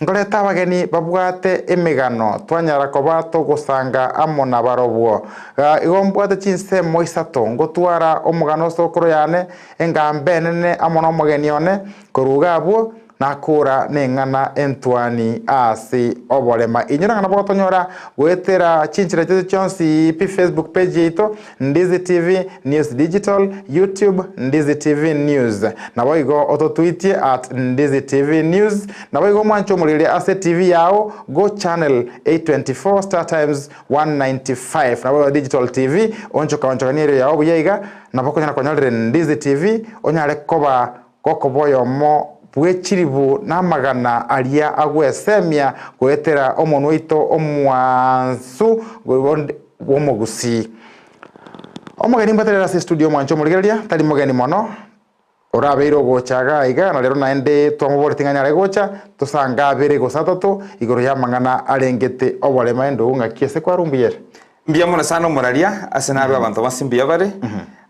ngoreta abageni babwate emigano twanyara koba tugusanga amo na barobwo igombwate chinsemo isato ngotwara omugano sokoro yane engambe nene amo na omugeni one koruga abo nakura nengana entwani asi oborema inyora ngana botonyora gwetera chinchira cyo chonsi pi Facebook page ito Ndizi TV News Digital, YouTube Ndizi TV News nabo igo ototwitie at Ndizi TV News nabo igo mwancho mulire ase TV yao go channel 824 Star Times 195 nabo Digital TV oncho kaniro yao buyaiga nabo konyana konyalire Ndizi TV onyale koba kokoboyo mo bwechiribu namagana alia agwesemia gwetera omuntu wito omwansu womugusi omugeni mbaterera se studio mwancho muligeria tali mugeni mono orabeiro gochaga iga na lero naende twamubortinganya le gocha tusanga abere gosatatu igoro ya mangana arengete oborema endo nga kiese kwa rumbiyere mbia mona sana muralia asenarwa abantu basimbia bare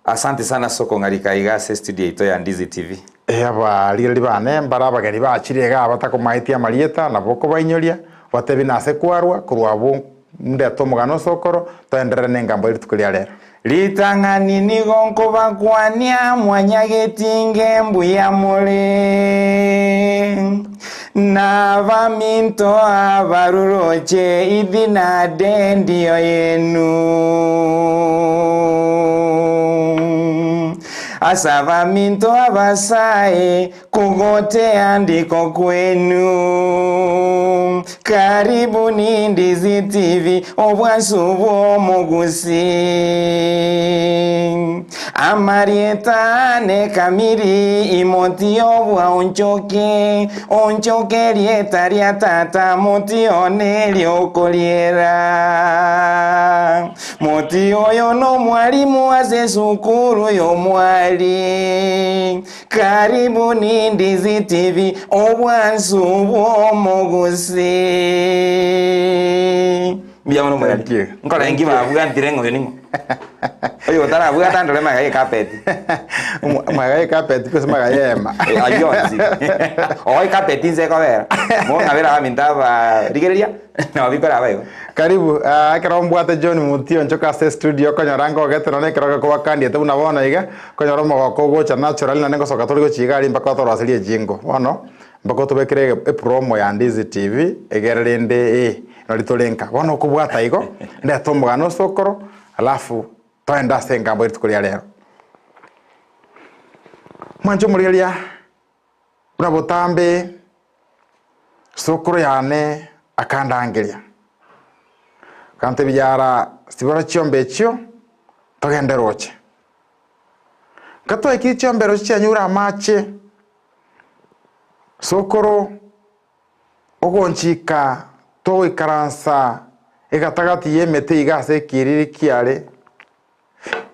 asante sana soko ngarika iga se studio ito ya Ndizi TV aba liri bane mbara bageni bachirega abatakomaitia marieta na boko bainyoria watebi nase kwarwa kurwabo nde tomugano sokoro toenderere nengambo iri tukulia lero litangani nigonko bakwania mwanyagetinge mbuya mule na vaminto abaruroche idina dendio yenu asava minto abasae kugote andiko kwenu karibuni Ndizi TV obwasubo mugusi amarieta ne kamiri imoti obwa onchoke rieta ria tata moti one okoliera moti oyo no mwalimu ase sukuru yo mwali karibuni Ndizi TV obwasubo mugusi biamono mwali nkora ingi bavuga ntirengo yoningo oyo tara buga tandole magaye carpet magaye carpet pesa magayema ayonzi oi carpet inze kobera mo ngabera amintaba rigereria na bikora bayo karibu akarombwate John Mutio nchoka se studio konyorango getero ne keroga kwa kandi ete unabona iga konyoro mogoko gocha natural na nengo soka torigo chigari mpaka torasilie jingo bono mbako tubekire promo ya Ndizi TV egerende no litolenka bono kubwata igo nde tomugano sokoro alafu toenda sengambo itukulia lero mwancho mulilia unabotambe sokoro yane akandangilia kante bijara sibora chiombe chio togende roche kato iki chiombe roche chanyura mache sokoro ogonchika to ikaransa egatagati yemete igase kiriri kiare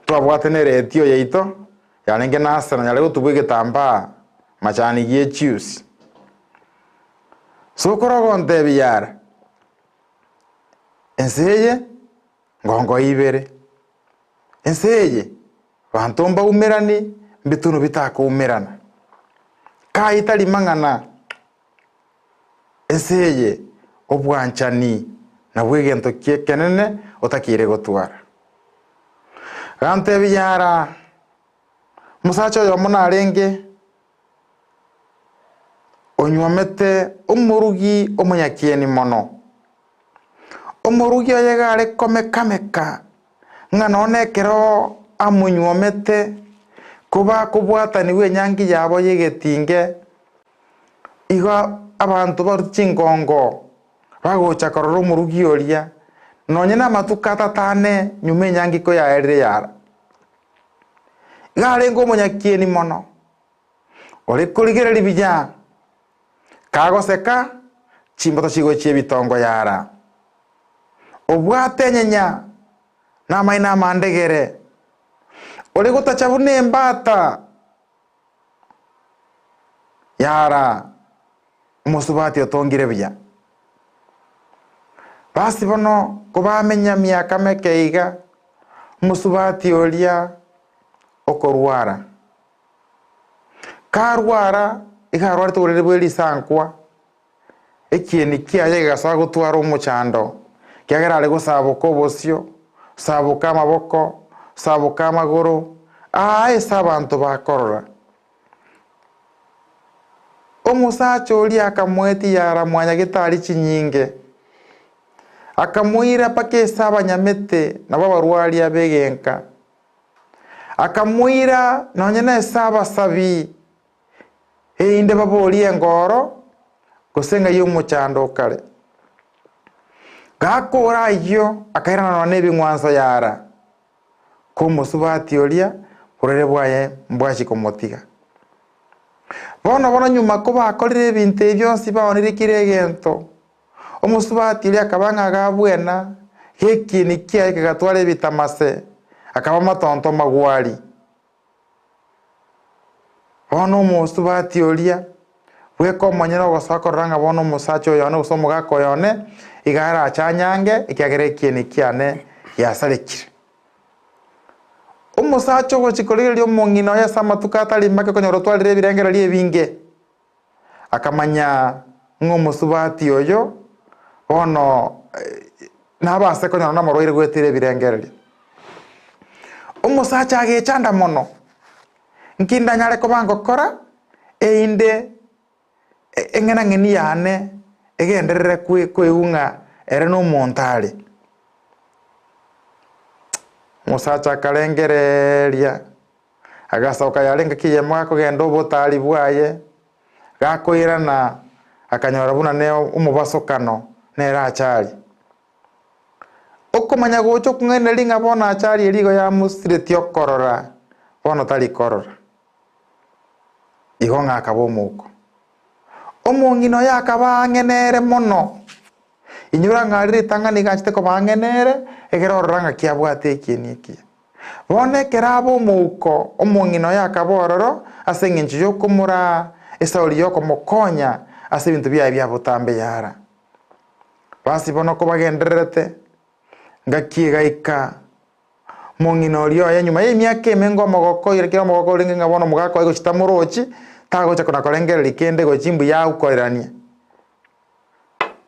twabwatene retio yaito yanenge nasana nyale gutubwe gitamba machani ye choose sokoro gonte biyara enseye ngongo ibere enseye bantomba umerani mbitunu bitaka umerana kaitali mangana enseye obwanchani na bwegento kenene otakire gotwara gante biyara musacho yo munarenge onywamete umurugi omunyakieni mono omurugi oyegare komekameka ng'anone kero amunywomete kuba kubwatani wenyangi yabo yegetinge iga abantu baruchingongo bagocha korora omurugi oria nonye na matukata tane nyume nyangi ko yaerire yara gare ngo munyakieni mono ore kurigereri bija kagoseka chimboto chigo chebitongo yara obwate nyenya na maina mandegere ore gutachabune mbata yara musubati otongire bija basi bono kubamenya myaka mekeiga musubati olia okorwara karwara ikarwara tugurire bweli sankwa ekieni kiaye gasa gutwara umuchando kiagera ari gusabuka obosio sabuka amaboko sabuka amaguru ese abantu bakorora omusacha oli akamweti yara mwanya gitari chinyinge akamwira paka ase abanyamete nabo abarwari abegenka akamwira nonye na ase abasabi einde babori engoro gosenga y'omuchando kare gakora iyo akairana none ebing'wanso yara komusubati oria orere bwaye mbwachi komotiga bono nyuma ko bakorire ebinto ebionsi baonire kire egento omusubati oria akaba ng'agabwena gekieni kiaye kagatwara ebitamase akaba matonto magwari bono omusubati oria bweka omonyene ogosokorora ng'a bono omusacha oyone gose omogaka oyone igara achanyange ekiagera ekieni kiane yasarekire omusacha ogochikorigereria omong'ina oyo ase amatuko atari make konyora otwarire ebirengererio ebinge akamanya ng'a omusubati oyo bono nabase konyora namorwaire gwetire ebirengererio omusacha agechanda mono nkinda nyare koba ngokora einde eng'enang'eni yane egenderere kweung'a ere n'omonto are omusacha akarengereria agasoka yarenga kiyemo gakogenda obotari bwaye gakoirana akanyora buna ne omubasokano nere achari okomanya gocha okung'eneri ng'a bono achari erigo yamusireti okorora bono tari korora igo ng'akaba omouko omong'ina oyo akaba ang'enere mono inyora ng'arire etang'ani gachete koba ang'enere egere orora ng'a kiabwate ekieni ekia bono ekero aba omouko omong'ina oyo akaba ororo ase eng'encho ya okomora esauri ya okomokonya ase ebinto biaye bia botambe yara basi bono kobagendererete ng'aki egaika mong'ina oria oye nyuma ya emiaka emengo omogoko kera omogoko orenge ng'a bono omogaka oye gochita morochi tagocha kona korengereria kende gochi mbuya agukorerania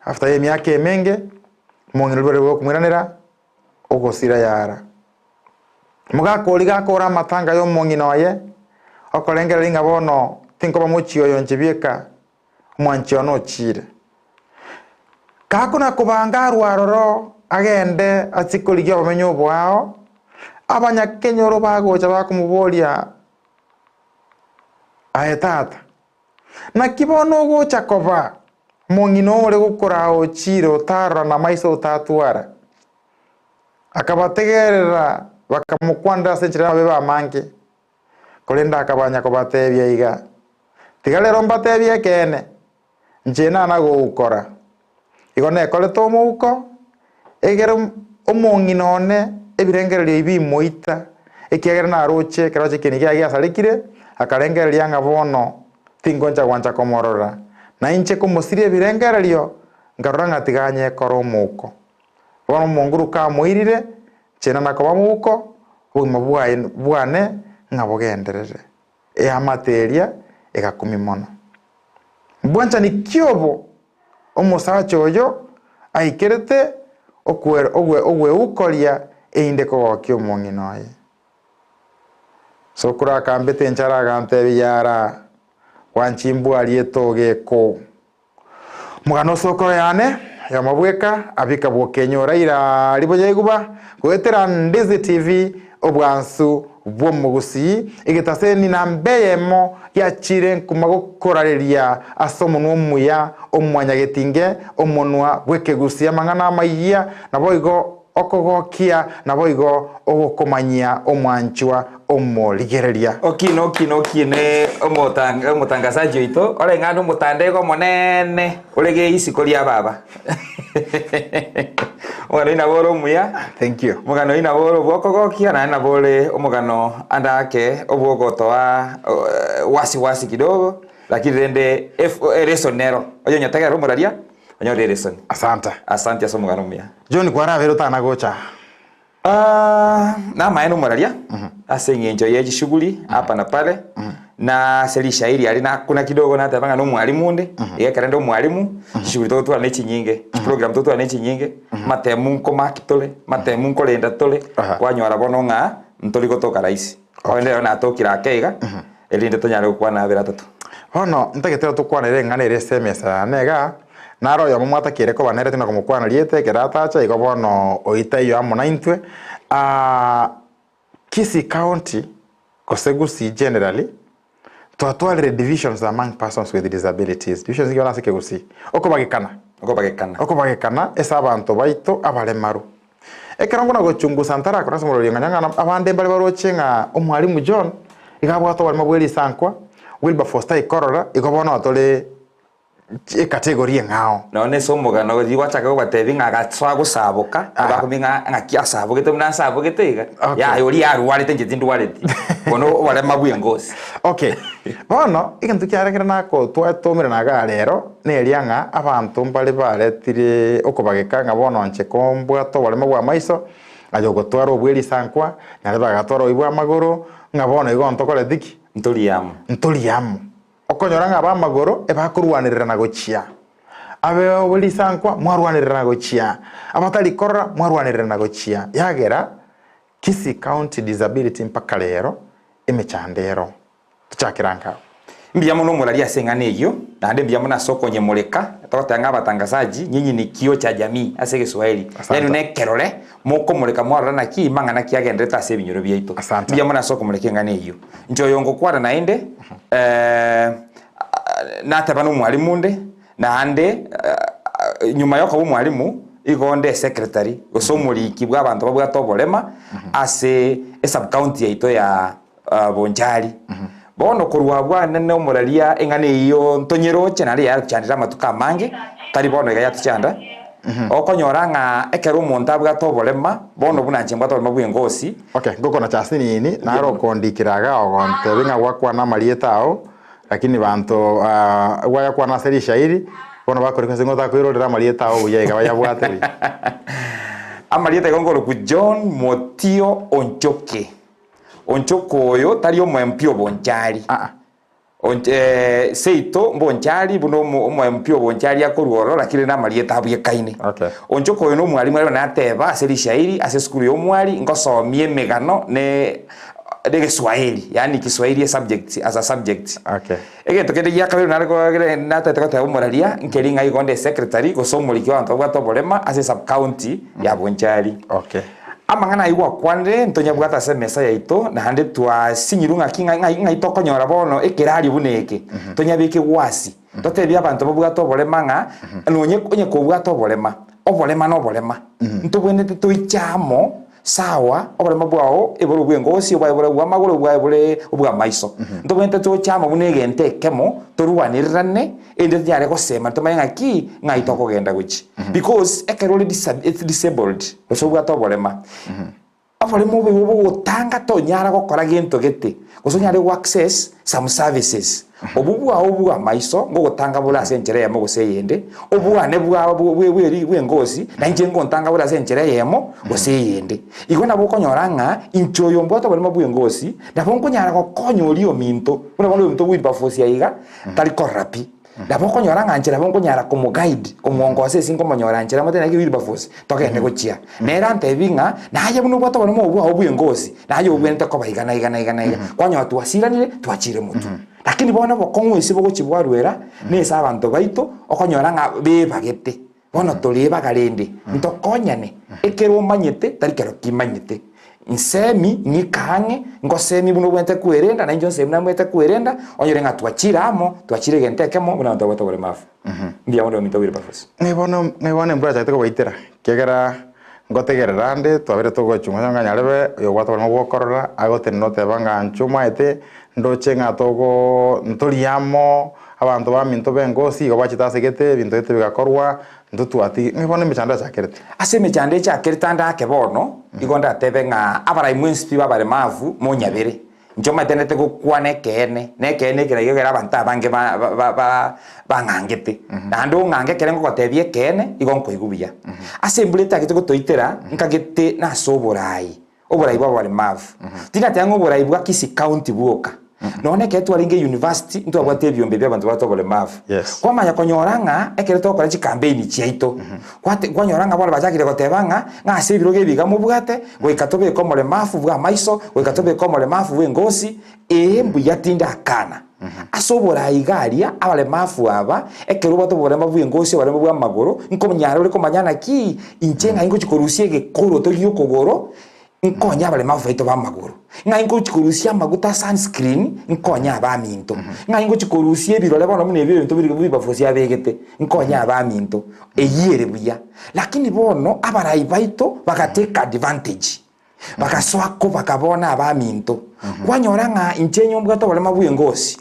after emiaka emenge mong'ina oria bwa okomwiranera ogosira yara mogaka ori gakora amatanga ya omong'ina oye okorengereria ng'a bono tinkoba mochi oyo nchibieka omwanchi ono ochire gakona kobanga arwaroro agende achikorigia obomenyo obwao abanyakenyoro bagocha bakomoboria aye tata naki bono ogocha koba mong'ina ore gokora ochire otarora na maiso otatwara akabategerera bakamokwandera ase enchera babe bamange korenda akabanya kobatebia iga tiga rero mbatebia ekene inche nana gokora igo nekorete omouko egere omong'ina one ebirengererio ebimoita ekiagera naroche ekero chikieni kiaye giasarekire akarengereria ng'a bono tingoncha gwancha komorora na inche komosiria ebirengererio nkarora ng'a tiga nyekora omouko bono omonguru kamoirire chena nakoba mouko obogima bwane ng'a bogenderere eamateria egakumi mono bwanchani kiobo omusacha oyo aikerete ogweukoria einde kogokia omong'ina oye sokora akambete enchara agantebi yara wanchimbwari etogeko mugano sokoro yane yamabweka abika bwokenyora ira ribo yaiguba gwetera Ndizi TV obwansu bw'omugusi igitaseni na mbeyemo yachire nkuma gukorareria asomunwa omuya omwanya getinge omonwa bwekegusia mang'ana amaiya nabo igo okogokia nabo igo ogokomanyia omwanchwa omorigereria okine omotangasaji oito oreng'ana omotandego monene orege isiko ria baba omogano inabore omuya thank you omogano inabore obwokogokia naye nabore omogano andake obwogotoa wasi kidogo lakini rende eresonero oyo nyategera omoraria onyore eresoni asante ase omogano omuya John kwarabere otanagocha na maeno moraria ase eng'encho ya echishughuli hapa na pale na serisha iri ari na kuna kidogo na tabanga no mwalimu nde igekera ndo mwalimu shughuli to twa nechi nyinge program to twa nechi nyinge matemu ko makitole matemu ko lenda tole kwanyora bono nga ntoli gotoka raisi oende na tokira keiga elinde to nyare kwa na bera tatu hono ntagetero to kwana ire ngane ire SMS nega naro yo mumata kire ko banere tino kumukwana liete keratacha iko bono oita yo amona intwe Kisii County kosegusi generally twatwalire divisions among persons with disabilities divisions ngiona sikegusi okobagekana esa abantu baito abaremaru ekerango na gochungusa ntara kora somoro nganyanga abande bali barochenga omwalimu John igabwato bali mabweli sankwa Wilberforce ikorora igobona otole category ngao none somoga no diwachaka ko batevinga gatswa gusabuka abakuminga ngakiasabugete munasabugete iga ya yori yaru walete njetindu walete bono wale mabuye ngosi okay bono ikintu kyarekera nako twatomira naga rero nerianga abantu mbali baretire okobageka ngabono nche kombwa to wale mabwa maiso ajogotwara obweli sankwa nale bagatwara ibwa magoro ngabono igonto kole diki ntoliamu okonyoranga abamagoro ebakurwanirira na gochia abe obolisankwa mwarwanirira na gochia abatali korra mwarwanirira na gochia yagera Kisii County disability mpaka lero emechandero tuchakiranga mbiyamo no muralia sengane iyo nande mbiyamo na soko nyemuleka tokotanga batangazaji nyinyi ni kio cha jamii ase Kiswahili yani ne kerole moko muleka mwarana ki mangana ki agendeta ase binyoro byaito mbiyamo na soko muleke ngane iyo njoyongo kwara naende nataba no mwalimu nde na ande nyuma yoko bo mwalimu igonde secretary osomuliki bwa abantu babwa tobolema ase sub county yaito ya Bonjari bono kurwa bwana no muralia engane iyo ntonyeroche nari ya chandira matuka mange tari bono ga yatuchanda okonyoranga ekero umuntu abwa tobolema bono bunanje mbwa tobolema bwengosi okay ngoko na chasini ini naro kondikiraga ogonte binga gwakwa na marieta ao lakini bantu waya kwa na serisha iri bono bakore ngota kwirorera marieta ao yega baya bwateri amarieta gongoro ku John Motio Onchoko oyo tari omwempio Bonjari seito Bonjari buno omwempio Bonjari akorworo lakini na marieta abuye kaine Onchoko oyo no mwalimu ari na teba serisha iri ase skulu yo mwali ngosomie megano ne de Kiswahili yani Kiswahili as a subject ege tokede ya kabiro nariko na tete ko umuralia nkeringa igonde secretary go somuliki wa ntobwa tobolema as a sub county ya Bonjari amangana igwa kwande ntonya bwata se mesa yaito na hande twa sinyirunga kinga ngai tokonyora bono ekirari buneke tonya bike wasi totebya abantu bobwa tobolema nga nonye ko bwa tobolema obolema no bolema ntobwene toichamo sawa obolema bwao eboro bwengosi obwa bwa magoro bwa maiso ntobwente to chama bunege ntekemo toruwanirane ende tyare ko sema tomayenga ki ngai tokogenda guchi because ekerole disabled so bwa tobolema abolema obo gutanga tonyara gukora gento gete gusonyare go access some services obwa maiso ngo gutanga bula senjere yemo guseyende obwane bwe ngosi na nje ngo ntanga bula senjere yemo guseyende igona bukonyoranga inchoyo mboto bali mabwe ngosi na bonkonyara gokonyori ominto bona bono ominto Wilberforce yaiga tali korapi na bokonyoranga njera bonkonyara como guide omwongose sinko monyora njera matena ki Wilberforce tokende gochia nera ntebinga na aye buno bwato bono obwe ngosi na aye obwente ko baigana kwanyo twasiranire twachire mutu lakini bona bokongo isi bogochibwa rwera nesa abantu baito okonyoranga bebagete bono toliba galende ntokonyane ekero manyete tarikero kimanyete nsemi nyikange ngosemi buno bwente kwerenda na njonse mna bwente kwerenda onyorenga twachire gentekemo buna ndo bwete bole mafu ndia ndo mito Wilberforce ngibone mbura chaite ko baitira kegera ngotegerera nde twabere togochunga nganyarebe yo gwato bole mabwokorora agote note banga nchuma ete ndochenga togo ntoliamo abantu baminto bengosi go bachitase gete bintu gete bigakorwa ntutwati ngibone mechanda chakerete ase mechanda chakerete anda kebono igonda tebenga abarai mwensi babare mavu monyabere njoma tenete gukwane nekene kiragera abantu abange bangangete nando ngange kerengo gotebie kene igonko igubia ase mbuleta gite gotoitera nkagete na soborai oborai bwa bari mavu tina tango oborai bwa Kisii County buoka none ke twaringe university ntwa gwate byombe bya bantu batobole mafu Yes. kwa manya konyoranga ekere tokora chi campaign chiaito kwate kwanyoranga bora bachakire gotebanga ngase biroge biga mubwate goikatobe komole mafu bwa maiso goikatobe komole mafu bwe ngosi mbuya tinda akana asobora igaria abale mafu aba ekero batobore mabwe ngosi bare mabwe magoro nkomnyara uri komanyana ki incenga ingo chikorusie gekoro to yokogoro nkonya bale mafu ito ba magoro nga ingo chikorusia maguta sunscreen nkonya ba minto nga ingo chikorusie birole bono mune bintu biri bafosia begete nkonya ba minto eyire buya lakini bono abarai baito bakateka advantage bakaswako bakabona abaminto kwanyora nga inchenyo mbwato bale mabuye ngosi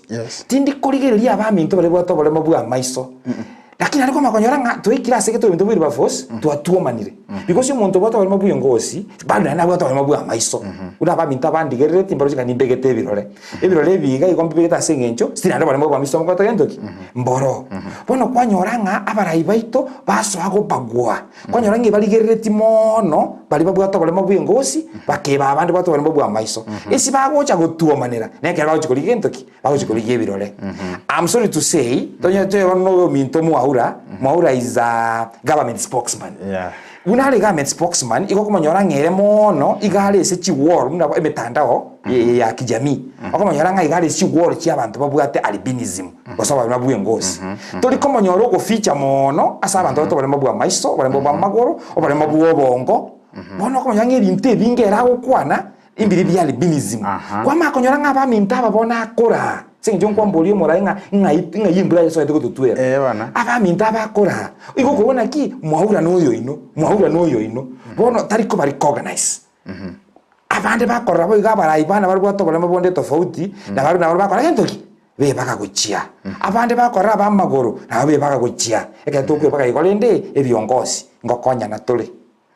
tindi kurigereria abaminto bale bwato bale mabuye amaiso lakini aliko makonyora nga toikira seketo bintu biri bafos tuatuomanire because umuntu bwato bale mabuye ngosi bado na bwato bale mabuye amaiso una abaminto abandigerere timbaro chikani mbegete ebirole biga ikombe begeta sengencho stina bale mabuye amaiso mwato gendoki mboro bono kwanyora nga abarai baito baswago bagwa kwanyora nga baligerere timono bali babwato bale mabuye ngosi bakeba abandi bwato bale mabuye amaiso esi bagocha gutuomanira nekera bagochikori gendoki bagochikori gebirole I'm sorry to say tonyo no minto Mwaura is a government spokesman. Yeah. Unali government spokesman iko kumanyora ngere mono igale ese chi war muna emetandao ya kijamii. Akomanyora nga igale ese chi war chi abantu babwate albinism. Basaba babuye ngosi. Toli komanyora ko feature mono asa abantu to bale mabwa maiso, bale mabwa magoro, bale mabwa bongo. Bono komanyora ngeri inte bingera gukwana imbiri bya albinism. Kwa makonyora nga ba minta babona akora. Sinjo kwamboli morainga ngayimbula yeso yetiko tutwera bana aba minta bakora iko kubona ki mwaura noyo ino bono tariko bari organize abande bakora bo igabara ibana bari gwatobole mabonde tofauti na bari na bakora gentoki be baka kuchia abande bakora bamagoro na be baka kuchia ekatokwe baka ikolende ebiongozi ngokonya na tole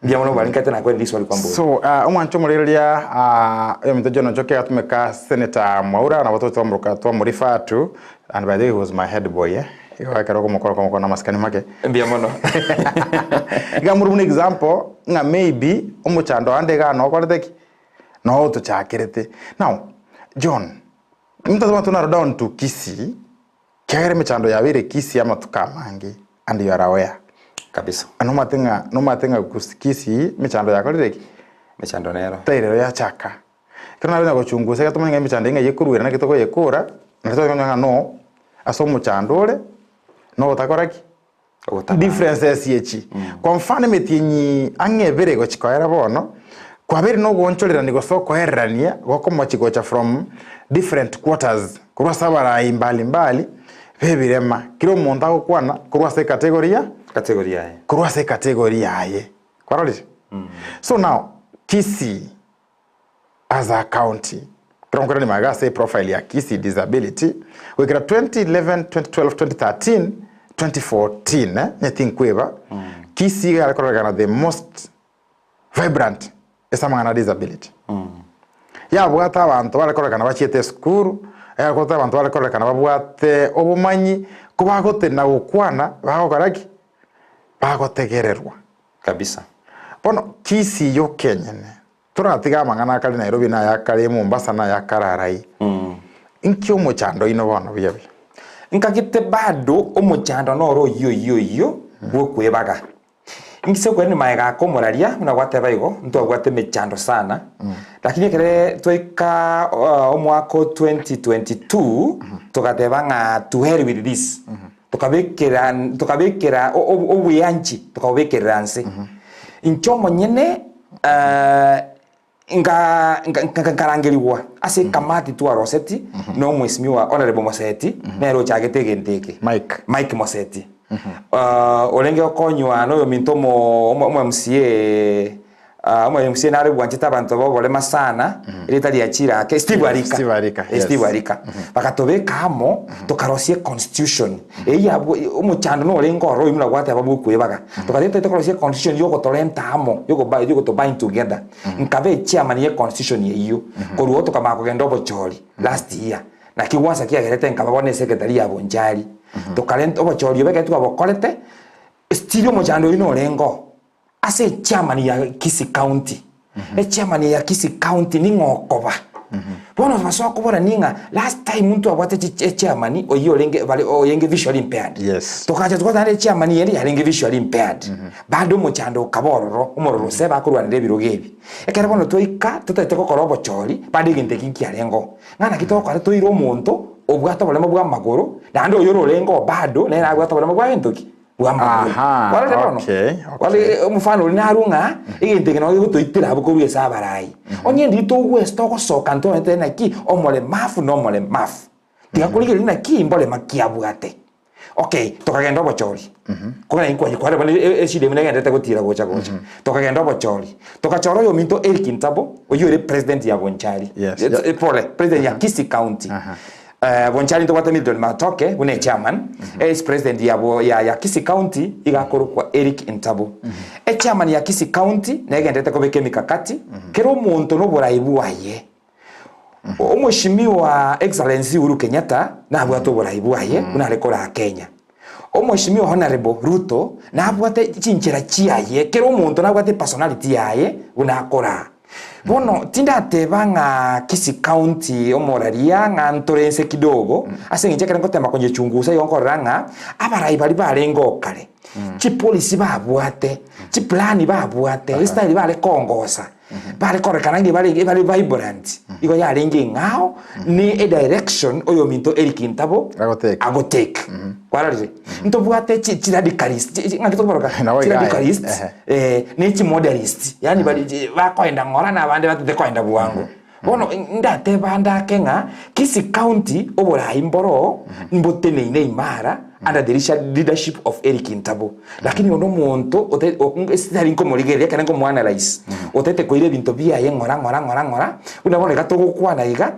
bia mono bali nkate na kweli diswali kwambo so umwancho mureria emito jono joke atumeka Senator Mwaura na watoto amruka to murifa tu and by the way he was my head boy iwa karoko mukoro na maskani make bia mono gamuru un example nga maybe umuchando ande ga no koreteki no to chakirete now John mtazama tuna down to Kisii kagere mechando yabire Kisii ama tukamangi and you are aware kabisa no matenga kusikisi michando yako rireki michando nero tairero ya chaka kana bina gochunguza gatumanga michando inga yekurwira na kitoko yekura nato nganga no aso muchandole no takoraki differences yechi kwa mfano metinyi angebere gochikoera bono kwa bere no gonchorera ni gosoko herania gokomo chigocha from different quarters kurwa sabara mbali bebirema kiro monta gukwana kurwa se category kurwa se category yaye kwaroli so now Kisii as a county kronko ni magase profile ya Kisii disability we gra 2011 2012 2013 2014 I think kweba Kisii alikorakana the most vibrant esamana disability ya bwata abantu barakorakana bachiete skuru kota abantu barakorekana babwate obumanyi kubagote na gukwana bagokaraki bagotegererwa kabisa bono Kisii yo Kenyene turatiga mangana kali Nairobi na yakali Mombasa na yakararai inki umuchando ino bono biyabi nkagite bado umuchando no ro yo gwekwebaga ingise kwene maega komoraria na gwateba igo ntu agwate mechando sana lakini kere toika omwako 2022 tukateba nga to hell with this tukabekera obuyanchi tukabekera nse inchomo nyene ngarangeliwa ase kamati tu aroseti no mwesimiwa honorable Moseti nero chagetegenteke Mike Moseti olenge okonywa no mintomo MCA nare bwanchita abantu bobole sana iretali achira ke Steve Arika bakatobeka amo tukarosie constitution eya umuchando no olengo ro imuna gwate ababukwebaga tukatete tukarosie constitution yoko tolenta amo yoko to bind together nkabe chairman ye constitution yeyo koruo tukamako gendo bochori last year na kiwasa kiagerete nkababone secretary ya bonjari tukalenta bochori beke tukabokolete still umuchando ino olengo ase chairman ya Kisii County chairman ya Kisii County ni ngokoba bono masoko bora ninga last time muntu abwate chairman oyo lenge bali oyenge visually impaired tokaje tukotane chairman yeri yarenge visually impaired bado mochando kabororo umororo seba kurwanire birogebi ekere bono toika tutete kokorobo chori badi ginte kinkiarengo ngana kitoko ari toiro omuntu obwata bolema bwa magoro nando oyo rolengo bado na abwata bolema bwa entoki wale mufano linarunga igintegena oyo itira abo kubiye sabarai onye ndito westo ko soka nto ntena ki omole mafu no mole mafu tigakulike lina ki mbole makiabugate okay tokagenda obochori kona inkwaje kwale bale eshide mune ngende gutira gocha tokagenda obochori tokachoro yo minto Eric Ntabo oyo ere president ya Bonchari president ya Kisii County Bonchari ndo wata Milton Matoke une chairman is president ya Kisii County igakoro kwa Eric Ntabo chairman ya Kisii County negendete ko beke mikakati kero muntu no boraibu waye Mheshimiwa Excellency Uhuru Kenyatta na abwato boraibu waye unarekora Kenya Mheshimiwa Honorable Ruto na abwate chinchera chiaye kero muntu na abwate personality yaye unakora bono tinda tebanga Kisii County omoraria nga ntorense kidogo asengiche kare ngotemba konje chungusa yonkoranga abarai bali barengo kare chi policy babwate chi plan babwate style bale kongosa bale korekana ngi bale vibrant igo yarengi ngao ni a direction oyo minto Eric Ntabo agotake kwarari nto bwate chi radicalist ngakito boroka chi radicalist ni chi moderist yani bali bakoenda ngora na bande batete koenda buwango bono ndate banda kenga Kisii County obora imboro mbotene ine imara under the leadership of Eric Ntabo lakini ono muntu otari nkomorigeria kana ngomuanalyze otete koire bintu bia ye ngora unabone gatogo kwana iga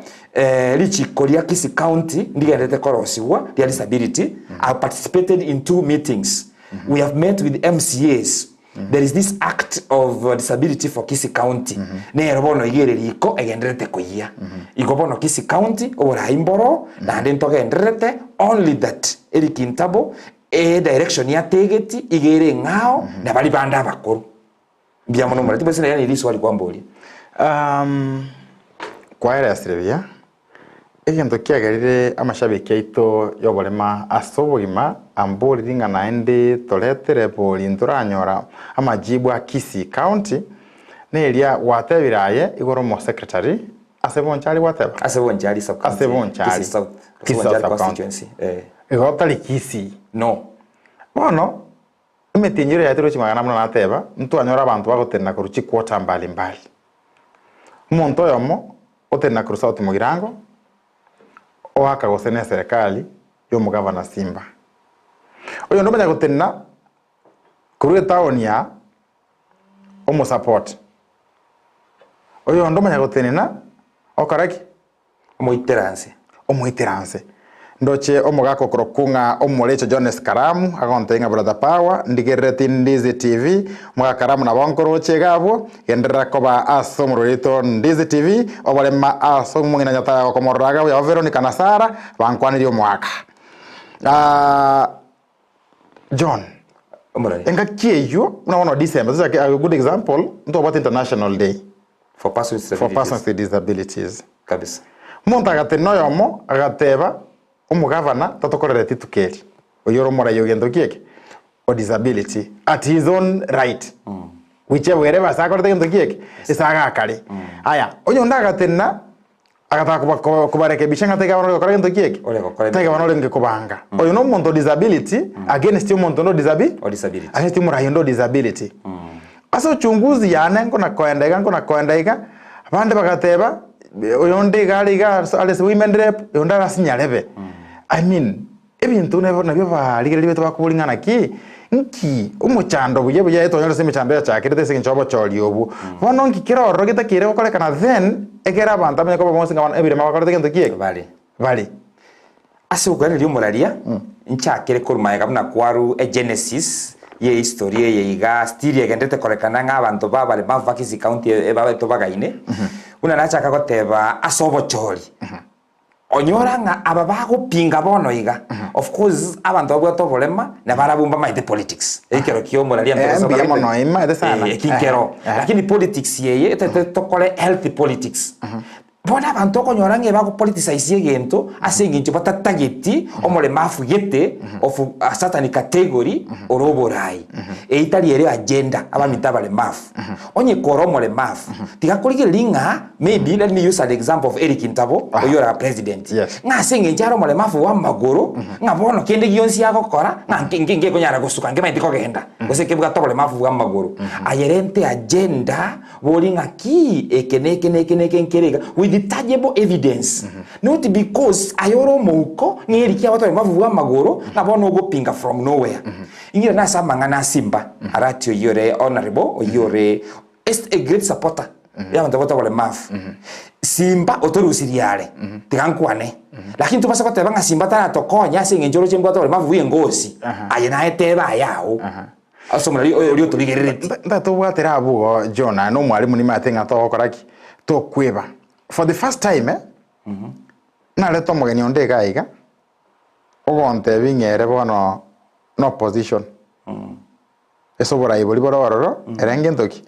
lichi koria Kisii County ndigendete korosiwa the disability I participated in 2 meetings we have met with MCAs there is this act of disability for Kisii County ne robono igereriko egenderete kuia igobono Kisii County ora imboro na ndento genderete only that Eric Ntabo direction ya tegeti igere ngao na bali banda bakuru bya mono mara tibese yani liso ali kwamboli kwa era Australia egento kiagarire amashabiki aito yoborema asobogima ambori ringa naende toletere boli nturanyora amajibu a Kisii County neria watebiraye igoro mo secretary Asebonchari wateba Asebonchari sub Asebonchari South constituency igotali Kisii no bono imetinyire yatiro chimagana mna nateba mtu anyora abantu bagotena kuruchi kwota mbali umuntu yomo otena kurusa otimugirango oaka gosene serikali yo mugavana Simba oyo ndo banya gutena kuri town ya omo support oyo ndo banya gutenena okaraki omoiteranse ndoche omugako krokunga omolecho Jones Karamu agontenga brother power ndigereti Ndizi TV mugakaramu na bonkoroche gabo yenderera koba asomurito Ndizi TV obalema asomungina nyata komorraga ya Veronica Nasara bankwaniri omwaka John enga kieyo unaona December this is a good example ndo about International Day for persons with disabilities kabisa monta gateno yomo agateba umugavana tatokorere titukeri oyoro mora yogendo kieke or disability at his own right whichever wherever sakorete gendo kieke isaga kare aya onyo ndagatena agataka kubarekebisha ngateka bano gakora gendo kieke tega bano lenge kubanga oyo no muntu disability against muntu no disability against mura yondo disability aso chunguzi yane ngona koendega abande bagateba oyonde galiga as women rep yonda basinyarebe I mean ebintu nabyo baligere beto bakubulingana ki nki umuchando buye etonyora se michando ya chakirete se nchobo choli obu bono nkikira oro gitakire gokorekana then egera abantu amenye ko bamusinga abantu ebire mabakorete gento kiye bali ase ugani lyo muraria nchakire kurumaye kabuna kwaru a genesis ye historia ye iga stiria gendete korekana ng'abantu babale bava Kisii County ebabe tobagaine una nachaka goteba asobo choli onyora nga ababago pinga bono iga of course abantu abwato bolema na barabumba maite politics ekero kiyo muraria ntoro mono ima de sana ekikero lakini politics yeye tokole healthy politics bona abantu okonyorange bako politicize egento asengincho batatageti omulemafu gete of a certain category oroborai eitali ere agenda abamita balemafu onye koro omulemafu tigakurigire linga maybe let me use an example of Eric Ntabo oyora president nga sengincho aro omulemafu wa magoro nga bono kende gionsi agokora nga ngenge konyara gusuka ngema ndiko genda goseke bwato omulemafu wa magoro ayerente agenda bolinga ki ekeneke nkerega with the tangible evidence not because ayoro mouko ngerikia watu bavuga magoro nabono gopinga from nowhere ingira na samanga na simba aratio yore honorable yore is a great supporter ya bantu bota wale maf simba otorusiriale tigankwane lakini tubasa ko tebanga simba tara tokonya sengenjoro chembwa wale maf wiengosi ayena eteba yao asomali oyo tuligerereti ndato bwatera abugo Jona no mwalimu ni matenga to koraki to kweba for the first time na leto mogeni ondega iga ogonte bingere bono no position eso bora iboli bora waroro erenge ntoki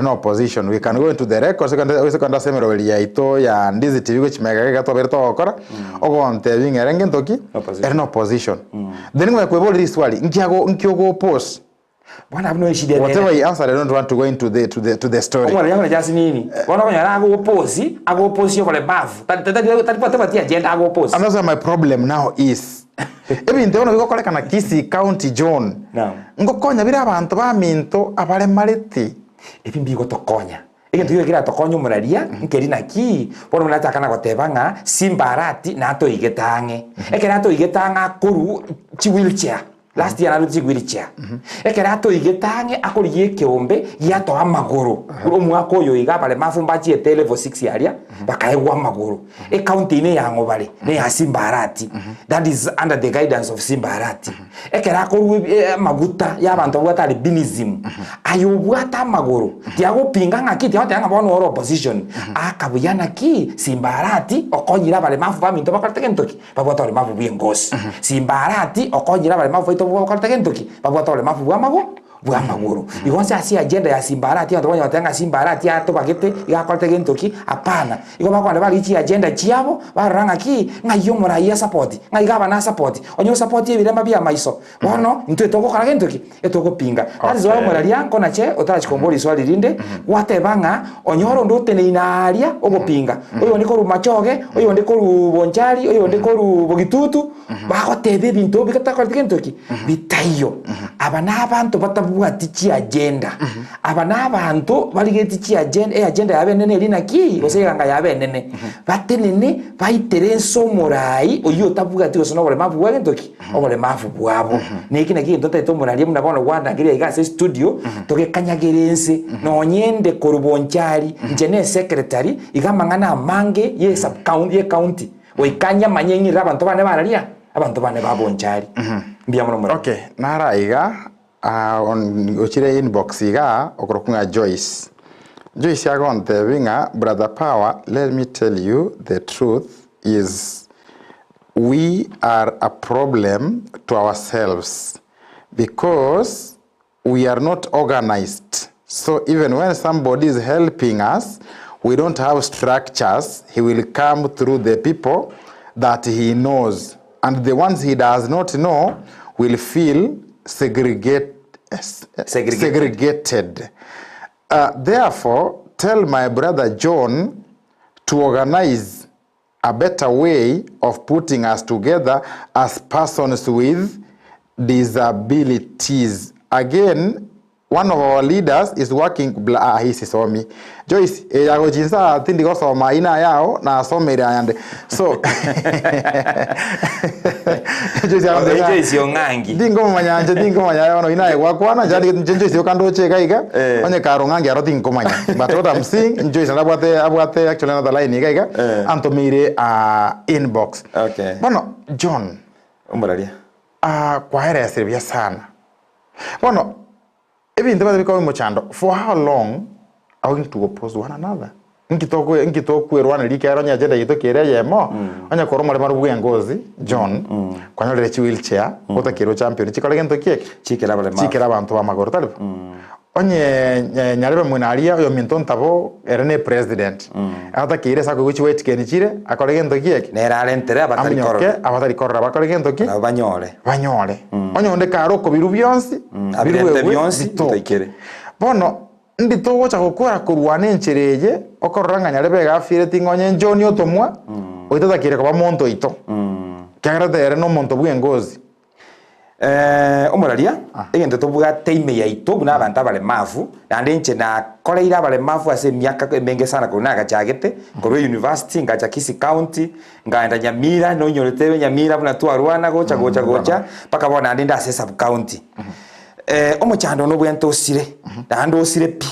no position we can go into the record second semero ya ito ya ndizi tv which mega gato berto okora ogonte bingere nge ntoki no position then we kweboli swali nkiogo post whatever you answer, I don't want to go into the story. Omo yango just nini? Wana konyara ago posi over the bath. Tati agenda ago posi. And that's my problem now is. Ebi nteona biko koleka na Kisii County John. Naam. Ngokonya bira abantu ba minto abale maleti. Ebi mbiko tokonya. Ege tuyo kira tokonyo muraria nkeri na ki bono munata kana gotebanga simbarati na to igetange. Eke na to igetanga kuru chi wheelchair. Last year naruti gwiricha ekerato igetange akoriye kiombe yato amagoro omwako yo igabale mafumbachi ete level 6 yaria bakaegwa amagoro e county ne yango bale ne ya Simbarati that is under the guidance of Simbarati ekerako maguta yabantu bwata albinism ayobwata amagoro tiago pinga ngaki tiago tanga bono oro opposition akabuyana ki Simbarati okonyira bale mafu baminto bakartegentoki babwata bale mafu biengos Simbarati okonyira bale mafu bakartegentoki babwata bale mafu bwa magoro igonse asi agenda ya Simbarati ando banya tanga Simbarati ato bagete igakartegentoki apana igo bakwanda balichi agenda chiabo baranga ki ngayo muraia support ngaiga bana support onyo support ebirema bya maiso bono ntwe toko karagentoki etoko pinga ari zo muraria kona che otara chikomboli swali rinde watebanga onyoro ndotene inaria ogopinga oyo ndiko rumachoge oyo ndiko rubonchari oyo ndiko rubogitutu bagotebe bintu bikatakartegentoki bitayo abana abantu batabuatichi agenda abana abantu baligetichi agenda agenda yabe nene lina ki oseganga yabe nene batenene baiterenso morai oyo tabugati osona bole mafu wagentoki obole mafu bwabo neki naki ndote to morai muna bono gwanda ngire igase studio toge kanyagerense no nyende korubonchari njene secretary igamangana mange ye sub county oikanya manyenyi rabantu bane bararia abantu bane babonchari mbiamono okay naraiga on ochire inbox iga okrokunga Joyce yagonte binga brother Power. Let me tell you the truth is we are a problem to ourselves because we are not organized. So even when somebody is helping us, we don't have structures. He will come through the people that he knows, and the ones he does not know will feel segregated. Therefore, tell my brother John to organize a better way of putting us together as persons with disabilities. Again, one of our leaders is working hisi somi Joyce yago jinsa tindi go soma ina yao na somere ayande so Joyce yongangi dingo manya ono ina yao kwana jadi Joyce yokando cheka iga onye karo ngangi aro dingo manya but what I'm saying Joyce abwate actually another line iga antomire inbox. Okay, bueno John umuralia kwa hera ya Serbia sana bueno ebintu bado bikawe muchando. For how long are we going to oppose one another? nkito kwirwana likero nya jeda yito kire yemo anya koro mare maru bwengozi John kwanyolere chi wheelchair otakiro champion chikole gento kiek chikera abantu bamagoro taliba onye nyarebe munaria yo minton tabo erene president atakire sako guchi wetikeni chire akole gento kiek neralentere abatari korra bakole gento ki banyole onye onde karo ko biru byonsi toikere bono ndito gocha gukora kurwane nchereje okoranga nyarebe gafire tingonye njoni otomwa oitatakire ko bamonto ito kagarate no monto bwengozi omuraria egento tobuga teime ya ito buna abantu abalemavu nande nche na koleira abalemavu ase miaka emenge sana kuna gachagete korwe university ngacha Kisi County ngaenda Nyamira no nyorete Nyamira buna twarwana gocha paka bona ndenda ase sub county omochando no bwento osire nando osire pi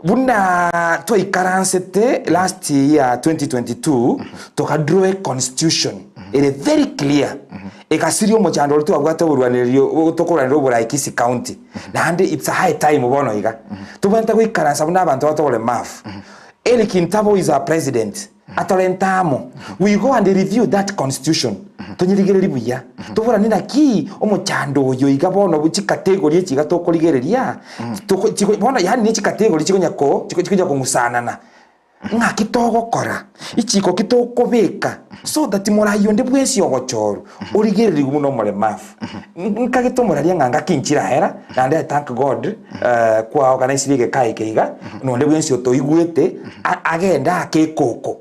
buna twaikaransete last year 2022 tokadraw a constitution it is very clear ekasirio mochando ltu abwate burwaniriyo tokoraniro bura Kisi County nande it's a high time bono iga tubenta kwikaransa buna abantu batobole maf Eli Kintabo is our president atalentamo we go and review that constitution tonyirigere buya tubura nina ki omochando yo iga bono buchi category echiga tokorigereria bona yani ni category chikonyako chikonya kungusanana nga kitogokora ichiko kitokobeka so that morayo nde bwesi ogochoro origereri muno more mafu nkagitomoraria nganga kinchira hera nande thank God kwa organize ge kai keiga no nde bwesi otoigwete agenda akekoko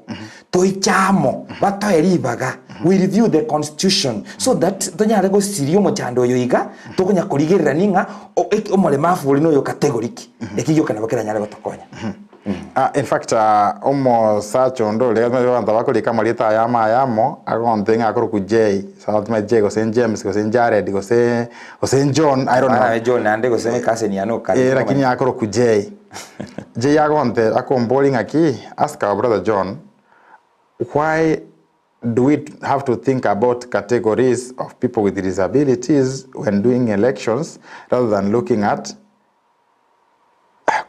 toichamo batoeribaga we review the constitution so that tonyare go sirio mochando yo iga tokonya kurigerera ninga omore mafu lino yo category ekiyo kana bakera nyare gotokonya in fact omo sacho ndo le abantu bakolika malita ayamo agontenga akoro ku J south my J go St James go St Jared go St John I don't know John ande go St Cousin ya no kali lakini akoro ku J J agonte akomboling aki ask our brother John why do we have to think about categories of people with disabilities when doing elections rather than looking at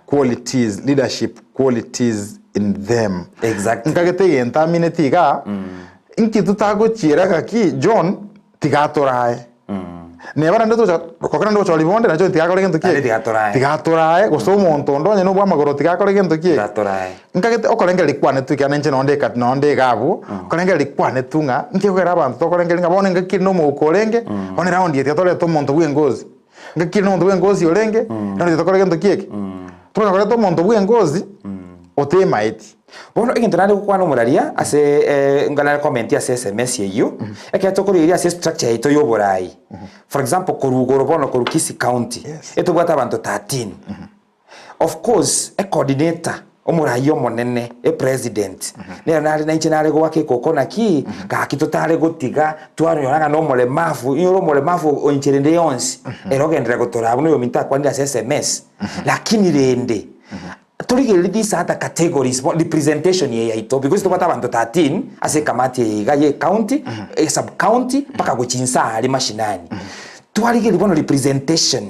qualities, leadership qualities in them? Exactly. Nkagete yenta minetiga inki tutago chiraga ki John tigatorae nebara ndo kokana ndo choli bonde nacho tigakore gento ki tigatorae goso monto ndo nyeno bwa magoro tigakore gento ki tigatorae nkagete okorenge likwane tukana nche nonde kat nonde gabu okorenge likwane tunga nki kwera abantu tokorenge ngabone ngaki no mukorenge one round yete tole to monto bwengozi ngaki no monto bwengozi olenge ndo tokore gento ki Tuna kwa to monto bwengozi otema eti bono egentana de kwa no muraria ase ngala comment ya SMS yeyo eke atokoriria ase structure ito yo borai for example korugoro bono koru Kisi County eto bwata abantu 13 of course a coordinator omurayo monene a president ne nari na inchenare go wake kokona ki ka kitotare gotiga twaryoranga no mole mafu yoro mole mafu oncherende yonsi erogendera gotora buno yo minta kwandi ase SMS lakini rende turigere these other categories representation ye ito because to bata abantu 13 ase kamati ga ye county sub county paka guchinsa ali mashinani twarigere bono representation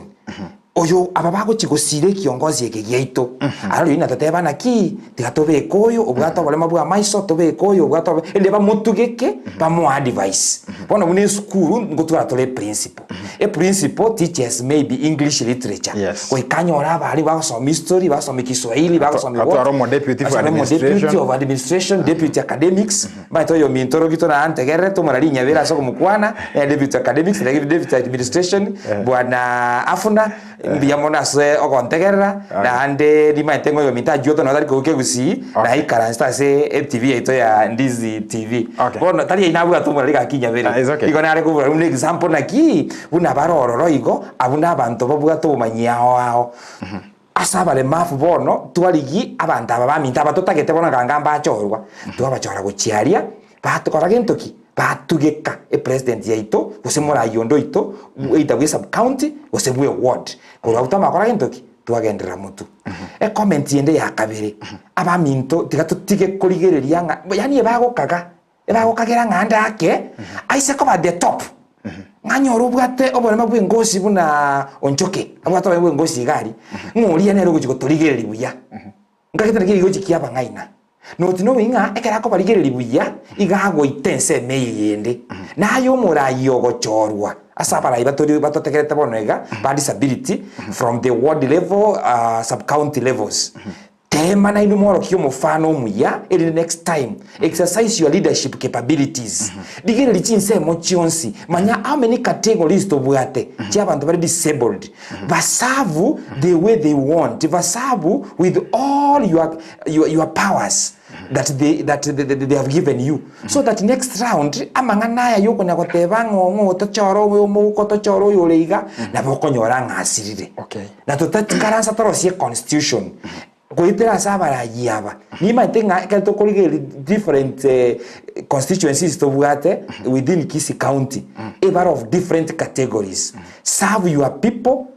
oyo ababago chigosire kiongozi yeke gyaito aralo ina tateba naki tigatobe koyo obwato balema bwa maiso tobe koyo obwato ende ba mutugeke ba mo advice bona mune school ngotura tole principle a principle teaches maybe English literature ko ikanyora bali ba so history ba so Kiswahili ba so atwaro deputy of administration deputy academics ba to yo mintoro gito na antegere to marali nyabera so kumukwana deputy academics deputy administration bwana afuna mbiyamona se ogontegerera na ande dimaitengo yo mitaji yoto na tari ko kegusi na ikaransta se FTV ito ya Ndizi TV bono tari inabuga to marali kinya bere igona ari kubura un example na ki una barororo igo abuna abantu babuga to manyaho aho asabale mafu bono twaligi abantu abaminta batotagete bona gangamba achorwa twabachora guchiaria batukora gentoki batugeka e president yaito gusemora yondo ito eita bwe sub county gusebwe ward ko utama kora gentoki twagendera mutu e comment yende ya kabiri abaminto tigatutike kurigereria nga yani ebagokagera nganda ake aise ko ba the top nganyoro bwate obona bwe ngosi buna onchoke abwato bwe ngosi gari nguri ene rogo chikotorigereri buya ngakitana kiri gochi kiaba ngaina notino winga ekera ko barigereri buya igago itense meyende nayo murai ogochorwa asabara ibatori batotekerete bonega ba disability from the ward level sub county levels tema na ibi mwaro kiyo mufano muya in the next time exercise your leadership capabilities digereri chinse mochionsi manya how many categories to bwate abantu bari disabled basavu the way they want basavu with all your powers that they have given you so that next round amangana ya yoko na goteba ngo tochoro mu ko tochoro yoleiga na bokonyora ngasirire okay na tutakaransa torosie constitution kuitira sabara yaba ni maitenga kato koligeri different constituencies to bwate within Kisi County a of different categories serve your people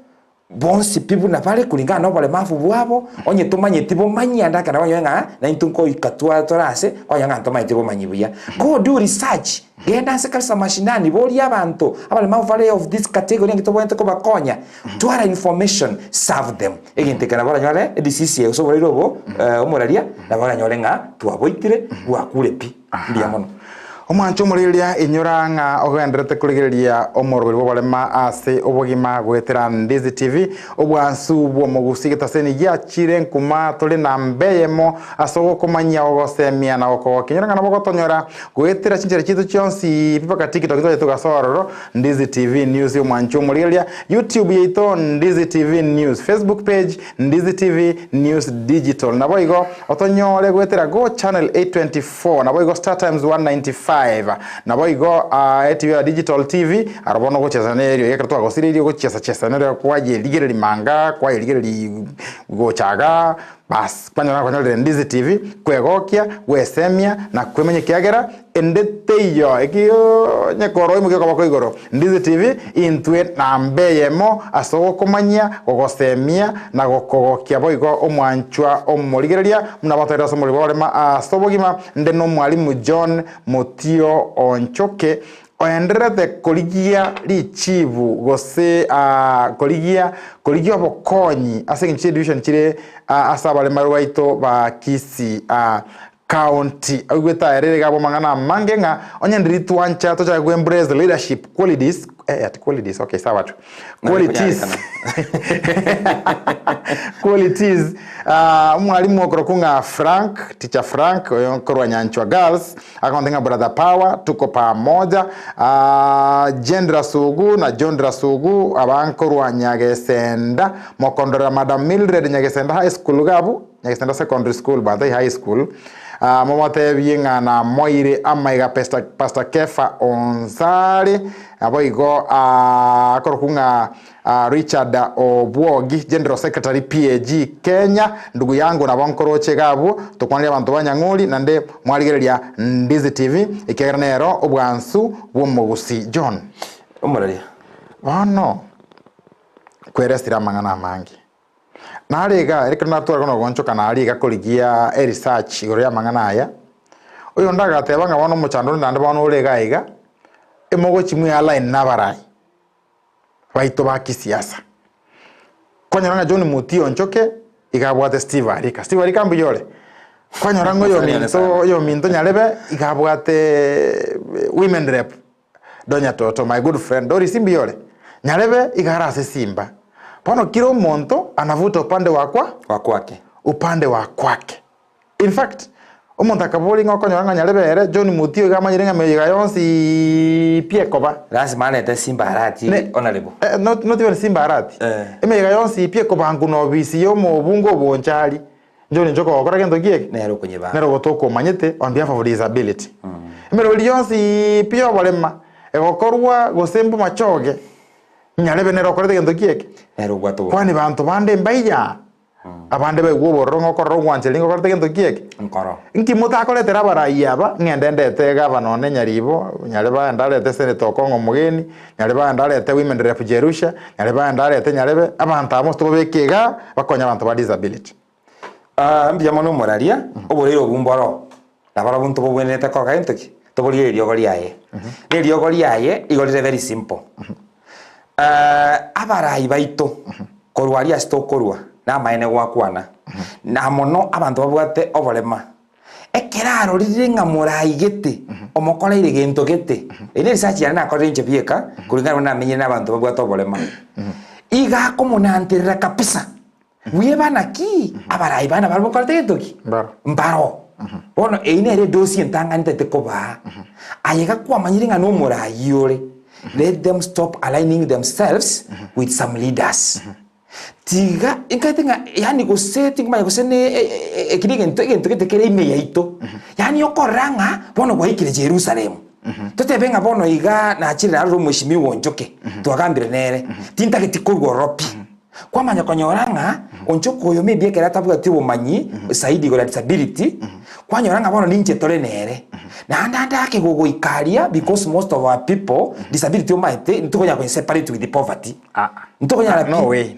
bonsi people na pale kulingana no bale mafu bwabo onye tumanye tibo manyanda kana wanyenga na intunko ikatwa torase kwanyanga ntoma tibo manyibuya go do research genda sekalsa mashinani boli abantu abale mafu vale of this category ngito bwente ko bakonya twara information serve them egente kana bala nyole DCC so bali robo omoraria na bala nyole nga twaboitire gwakule pi ndiya mono omwancho muriria inyoranga ogenderete kurigeria omorogori bobalema ase obogima gwetera Ndizi TV obwansu bwo mugusi gitaseni ya chire nkuma tuli na mbeyemo asogo komanya ogosemia na oko kinyoranga na bogotonyora gwetera chinjere chitu chionsi pipaka TikTok to tugasororo Ndizi TV News omwancho muriria YouTube yeito Ndizi TV News Facebook page Ndizi TV News Digital na boigo otonyore gwetera Go Channel 824 na boigo Star Times 195 na boigo etv digital TV arabono gocheza nerio yekatwa gosiririo gocheza nerio kwaje ligere manga kwa ligere gochaga bas kwanyora Ndizi TV kwegokia gwesemia na kwemenye kiagera endeteyo ekiyo nyekoro imugeko bako igoro Ndizi TV intwe na mbeyemo asogo komanya gogosemia na gokogokia boigo omwanchwa omorigereria munabatera somori bolema asobogima ndeno mwalimu John Mutio Onchoke oenderete koligia lichivu gose koligia bokonyi ase nchi division chire asabale maruwaito ba Kisi county agweta erere gabo mangana mangenga onye ndiri twancha to cha embrace leadership qualities qualities okay sawa tu qualities mwalimu okorokunga Frank teacher Frank okorwa nyanchwa girls akondenga brother power tuko pamoja Jendra Sugu na Jondra Sugu abankorwa Nyagesenda mokondora Madam Mildred Nyagesenda high school gabu Nyagesenda secondary school but high school momote bienga na moire amaiga pastor Kefa Onsari aboigo akorokunga Richard Obwogi General Secretary PAG Kenya ndugu yangu na bankoroche gabu tukwanira abantu banyang'uli nande mwaligereria Ndizi TV ikigeranero obwansu bwomugusi John omoraria wano kwerestira mangana mangi nariga erikana twara kono goncho kana ariga koligia research igoro mangana aya uyo ndaga tebanga bono muchando ndande bono urega iga emogo chimwe align nabarai baito ba kisiasa konyora John Mutio Onchoke igabwate Steve Arika mbiyole konyora ngoyo yo minto nyalebe igabwate women rep Donya Toto my good friend Dori Simbiyole nyalebe igarase Simba pono kilo monto anavuta upande kwake upande wa kwake in fact omuntu akaboli ngokonyora nyalebere John Mutio gamanyirenga meyiga yonsi piekoba lazima alete Simba Arati honorable not even Simba Arati emeyiga yonsi piekoba nguno bisi yo mubungo bonchali John Njoko okora gendo gieke nero kunyeba nero gotoko manyete on behalf of disability emero yonsi pio bolema egokorwa gosembo machoge nyalebe nero okora gendo gieke nero gwato kwani bantu bande mbaya abande begwo borongo korro gwanchelingo korte gento kieke nkoro inki mutakoletera barayaba ngendendete gavana one Nyaribo nyaleba ndalete senator Kongo Mugeni nyaleba ndalete women rep Jerusha nyaleba ndalete nyalebe abantu amosto bobekega bakonya abantu ba disability mbya mono moraria oborero bumboro nabara buntu bobwenete ko gaintoki toborie eriogori yaye eriogori yaye igorire very simple abarai baito korwaria stokorwa na maene gwakwana na mono abantu babwate obolema ekiraro riri nga murai gete omokoreire gento gete ene research yana akore nche bieka kulingana na menye n'abantu bagwata obolema iga komunantirira kapisa wiye bana ki abarai bana barimo korete getoki mbaro bono eine ere dosi entanga ntete koba ayega kwamanyire nga no murai yore let them stop aligning themselves with some leaders tiga inkatinga yani go setting ma go sene ekirige ntege tekere ime yaito yani yokoranga bono gwa ikire Jerusalem totebenga bono iga na achira ro mushimi wonjoke twagambire nere tinta getikorwo ropi kwamanya konyoranga onchoko yo maybe ekera tabuga tibo manyi saidi go disability kwanyoranga bono ninche tore nere na ndanda ake go ikaria because most of our people disability omaite ntukonya ko separate with the poverty ntukonya no way.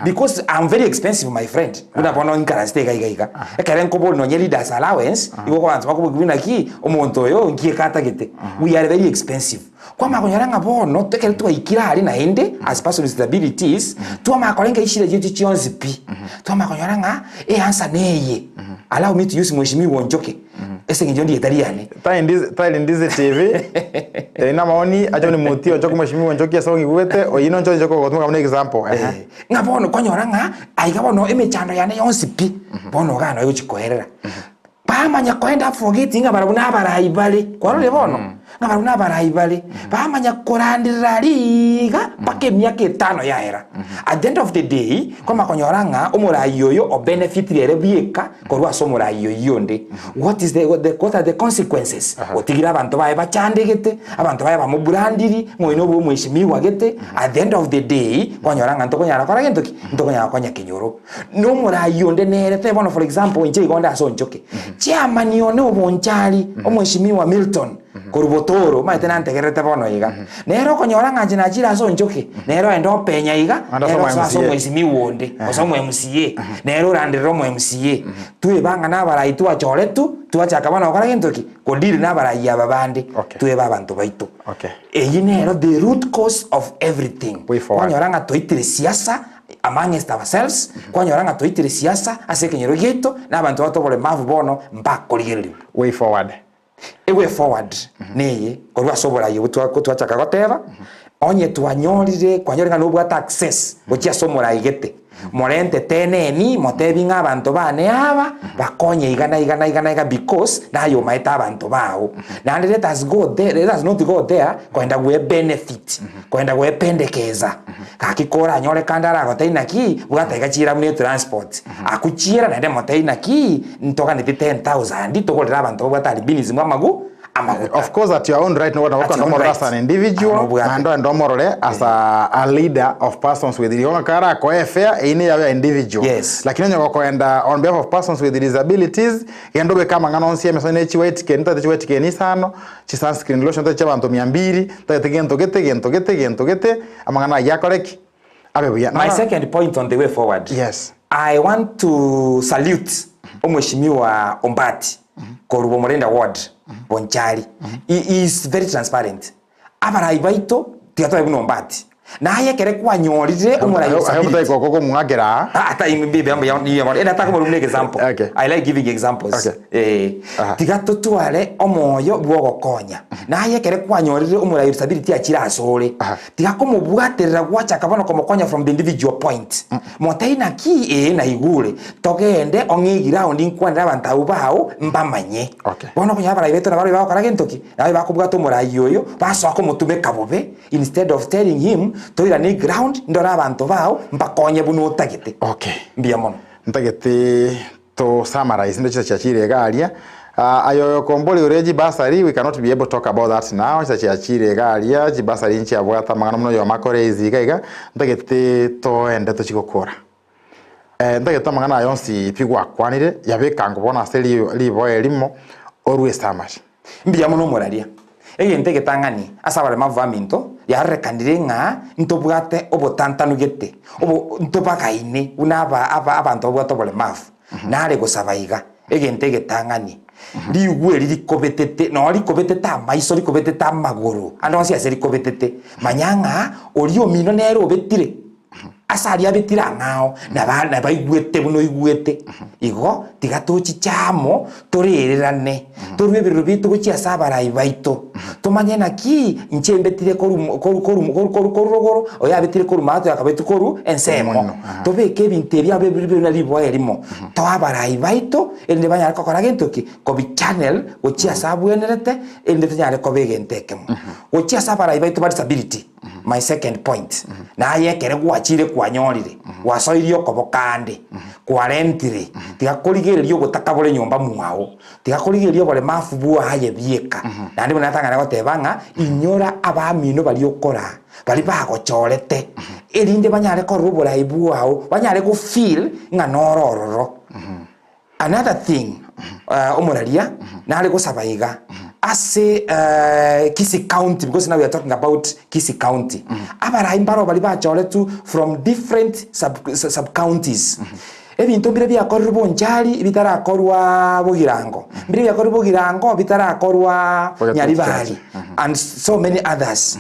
Because I'm very expensive my friend una bono inkarasta iga ekere nkobo no nyeli das allowance igo kwanza bakubwina ki omonto yo nkie kata gete we are very expensive kwa makonyaranga bono tekere tuwa ikira hari na ende as person with disabilities tuwa makolenga ishire jeje chionzi pi tuwa makonyaranga answer neye allow me to use mweshimi wonjoke ese ngijondi etariane tile ndizi tv ina maoni ajo ni muti ojo mweshimi wonjoke so ngibwete oyino njo njoko gotuma kama example ngabono konyoranga aiga bono emechando yane yonsi pi bono gano yo chikoherera bamanya kwenda forgetting abarabuna abarayibale kwarole bono ngabaruna abarayibale bamanya korandira liga pake myaka 5 yaera at the end of the day koma konyoranga omurayi yo o benefit rere bieka korwa so murayi yo yonde what are the consequences otigira abantu bae bachandegete abantu bae bamubrandiri moino bo mweshimiwa gete at the end of the day konyoranga ntokonyara kora gentoki ntokonyara konya kinyoro no murayi yonde nere te bono for example inche igonda so nchoke chairman yone obonchari omweshimiwa Milton korubotoro maite nantegerete bono iga nero konyoranga njina jira so njoke nero endo penya iga nero so mwesimi wonde oso MCA nero randero MCA tuwe banga nabara itu achoretu tuachaka bana okara gentoki kodiri nabara ya babande tuwe babantu baitu eyi nero the root cause of everything konyoranga toitire siasa amongst ourselves konyoranga toitire siasa asekenyero gito nabantu batobole mavu bono mbakoligereri way forward neye korwa sobora yebutwa kutwachaka goteba onye twanyorire kwanyorenga nobwa access gochia somora igete morente teneni motebi ng'abantu bane aba bakonye igana because nayo maeta abantu bao na let us not go there kwenda gwe benefit kwenda gwe pendekeza kakikora nyore kandara gotaina ki bwataiga chira mune transport akuchira na ndemo taina ki ntoka ndi 10,000 tokolera abantu bwatali binism amagu. Of course, at your own right, no one as an individual, and as a leader of persons with individual. Yes. Like on behalf of persons with disabilities, and become an announcer, screen lotion, my second point on the way forward. Yes. I want to salute Omweshimiwa Ombati, Korubo Morenda Ward. Bonchari. He is very transparent. Abarai baito tiato ebuno mbati. Na haya kere kwa nyorire omurayi sabili. Koko mungagera. Ata imbibe amba yamwe. Ena taka mulumne example. I like giving examples. Tigato tuale omoyo bwogo konya. Na haya kere kwa nyorire omurayi sabili tia chira asole. Tigako mubwaterera gwacha kabano komo konya from the individual point. Motaina ki na igure. Togende ongigira ondi nkwandira bantu bawo mbamanye. Bono kunya abarai beto na bari bawo karagentoki. Na bakubwato omurayi yoyo baso akomutume kabobe instead of telling him toira ni ground ndora abantu bao mbakonye buno utagete mbia mono ntagete to summarize ndo chachire galia ayo komboli ureji basari we cannot be able to talk about that now chachire galia ji basari nchi abwata mangana muno yo makore iziga ntagete to ende to chikokora ntagete mangana yonsi pigwa kwanire yabeka ngubona seli libo elimo always tamash mbia mono moraria egente tangani asabare mavaminto yarekandire nga ntobwate obotantanu gete obo ntobakaine unaba abantu obwato bole mafu nare gosabaiga egente getangani liwe likobetete no likobetete amaiso likobetete amaguru andonsi aseri kobetete manyanga olio mino nero obetire asari abetira ngao na bana baigwete buno igwete igo tigatuchi chamo turirerane turwe biru bitu guchia sabarai baito tumanye naki nchembetire koru oya betire koru mato yakabetu koru ensemo tobeke ebintu bya biru na libo elimo twabarai baito ende banya kokora gentoki ko bi channel guchia sabuenerete ende tunyare ko begentekemo guchia sabarai baito ba disability. My second point na yekere gwachire kwanyorire wasoirio kobokande kwa rentire tigakurigererio gutakabore nyomba mwao tigakurigererio bole mafubu haye bieka na ndi munatanga gotebanga inyora abamino bali okora bali bagochorete erinde banyare ko rubora ibu wao banyare go feel nganorororo. Another thing omuraria na ale go sabaiga ase Kisii County, because now we are talking about Kisii County. Abara imbaro bali bacholetu from different sub counties. Ebintu bire byakorwa bonjari bitarakorwa Bugirango. Bire byakorwa Bugirango bitarakorwa Nyaribari and so many others.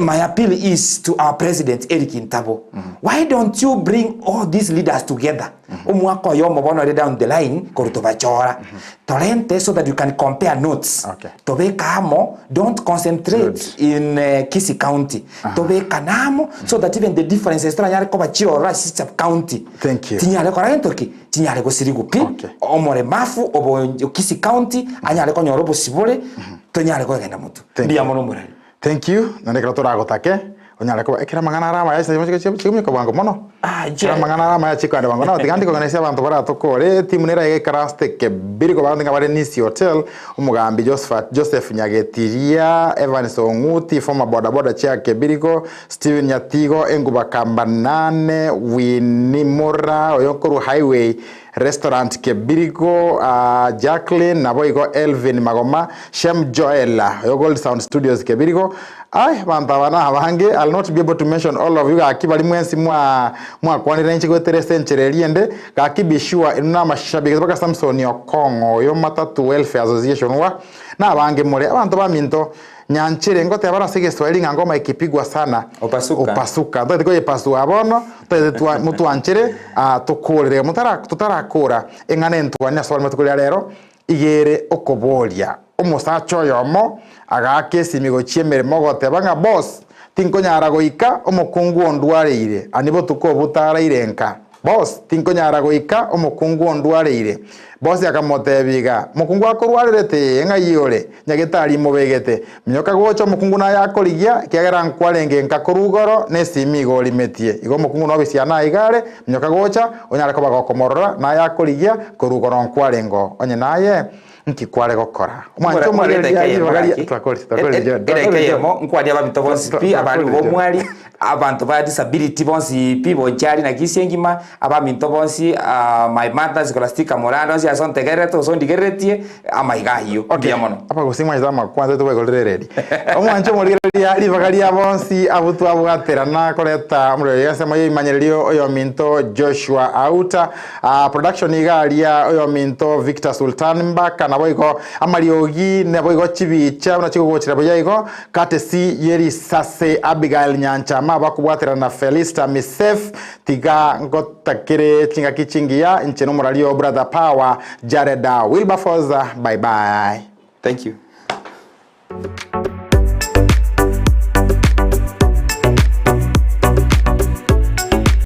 My appeal is to our president Eric Ntabo. Why don't you bring all these leaders together? Umwako yomo bono down the line korutobachora. Torrente so that you can compare notes. Okay. Tobeka amo, don't concentrate in Kisii County. Tobeka namo so that even the differences tranyare ko bachora sub county. Thank you. Tinyale ko rentoki, tinyale ko sirigupi. Okay. Omore mafu obo Kisii County, anyale ko nyorobo sibole, tonyale ko genda mutu. Ndiya mono murali. Thank you. Nandekera turagotake. Onyale ko ekira mangana rama ya chimwe ko bango mono. Ekira mangana rama ya chikande bango na tigandi ko ganese abantu bara tokore timu nera yekaraste Kebiriko bandi ngabare Nisi Hotel umugambi Joseph Nyagetiria Evans Onguti former boda chair Kebiriko Steven Nyatigo Enguba Kambanane Winimura Oyokoru Highway Restaurant Kebiriko, Jacqueline, Naboigo Elvin Magoma, Shem Joella, Gold Sound Studios Kebiriko. I'll not be able to mention all of you. Akibali mwensi mwa kwani renchi go terese nchereliende. Akibi sure inuna mashabiki baka Samson Okongo yo matatu welfare association wa na abange more abantu baminto nyanchere ngote abara sige Swahili ngoma ikipigwa sana opasuka ndo tiko yepasu abono ndo mutu anchere tukolere tutarakura engane ntwanya swali matukolera rero igere okobolia umusacho yomo agake simigo chiemere mogote banga boss tinkonyara goika omukungu ondwareire anibo tuko butaraire nka boss tinkonyara goika omukungu ondwareire boss yakamotebiga mukungu akorwarerete enga yore nyagetari mubegete myoka gocho mukungu na yakorigia kiagera nkwarenge nka korugoro nesimigo limetie igo mukungu no bisiana igare myoka gocha onyara ko bagokomorora na yakorigia korugoro nkwarengo onye naye nkikware gokora mwancho mureri twakori nkwari abamito bonsi pi abantu bo mwari abantu ba disability bonsi pi bonjari na kisengima abamito bonsi my mother scholastica morano si asonte gereto so ndigeretie amaigahiyo ndiamono apa gusimwa izama kwanza twe golrereri mwancho mureri ali bagari abonsi abutu abwaterana koreta mureri yasema yimanyerio oyo minto Joshua Auta production igalia oyo minto Victor Sultan Mbaka naboigo amariogi naboigo chibicha na chikugochira boyaigo katesi yeri sase Abigail Nyancha mabakubwatira na Felista Misef tiga ngotakire chinga kichingia ncheno muralio brother Power Jareda Wilberforce bye bye. Thank you.